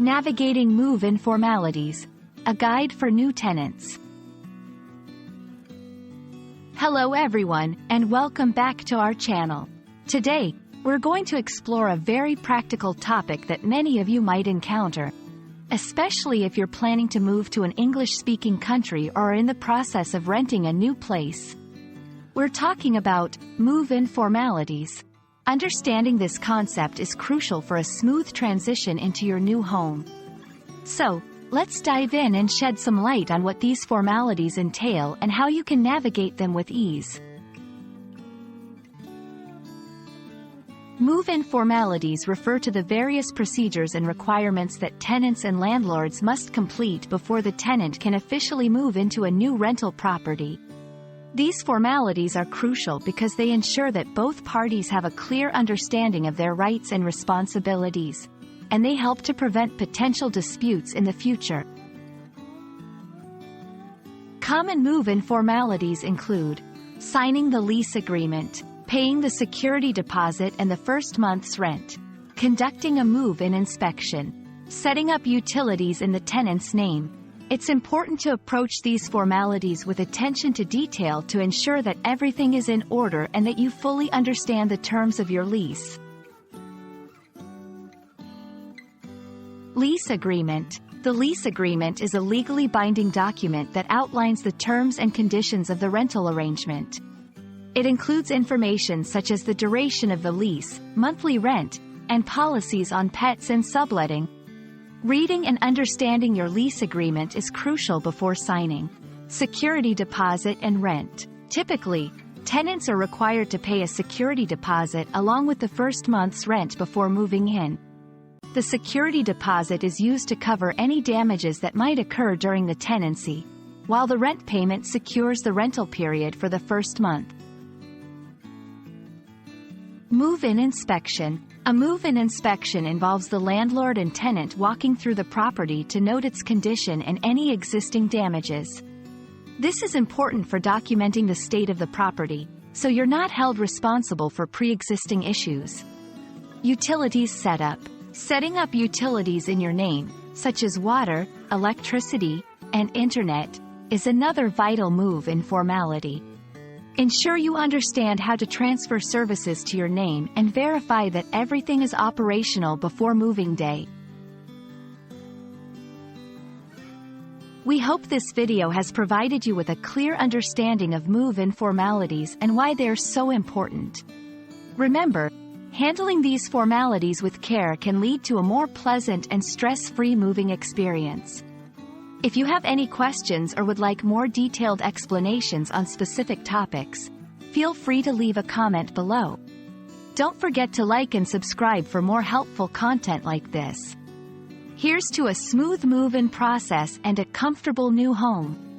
Navigating Move-in Formalities, a guide for new tenants. Hello everyone, and welcome back to our channel. Today, we're going to explore a very practical topic that many of you might encounter, especially if you're planning to move to an English-speaking country or are in the process of renting a new place. We're talking about move-in formalities. Understanding this concept is crucial for a smooth transition into your new home. So, let's dive in and shed some light on what these formalities entail and how you can navigate them with ease. Move-in formalities refer to the various procedures and requirements that tenants and landlords must complete before the tenant can officially move into a new rental property. These formalities are crucial because they ensure that both parties have a clear understanding of their rights and responsibilities, and they help to prevent potential disputes in the future. Common move-in formalities include signing the lease agreement, paying the security deposit and the first month's rent, conducting a move-in inspection, setting up utilities in the tenant's name. It's important to approach these formalities with attention to detail to ensure that everything is in order and that you fully understand the terms of your lease. Lease agreement. The lease agreement is a legally binding document that outlines the terms and conditions of the rental arrangement. It includes information such as the duration of the lease, monthly rent, and policies on pets and subletting. Reading and understanding your lease agreement is crucial before signing. Security deposit and rent. Typically, tenants are required to pay a security deposit along with the first month's rent before moving in. The security deposit is used to cover any damages that might occur during the tenancy, while the rent payment secures the rental period for the first month. Move-in inspection. A move-in inspection involves the landlord and tenant walking through the property to note its condition and any existing damages. This is important for documenting the state of the property, so you're not held responsible for pre-existing issues. Utilities setup. Setting up utilities in your name, such as water, electricity, and internet, is another vital move-in formality. Ensure you understand how to transfer services to your name and verify that everything is operational before moving day. We hope this video has provided you with a clear understanding of move-in formalities and why they are so important. Remember, handling these formalities with care can lead to a more pleasant and stress-free moving experience. If you have any questions or would like more detailed explanations on specific topics, feel free to leave a comment below. Don't forget to like and subscribe for more helpful content like this. Here's to a smooth move-in process and a comfortable new home.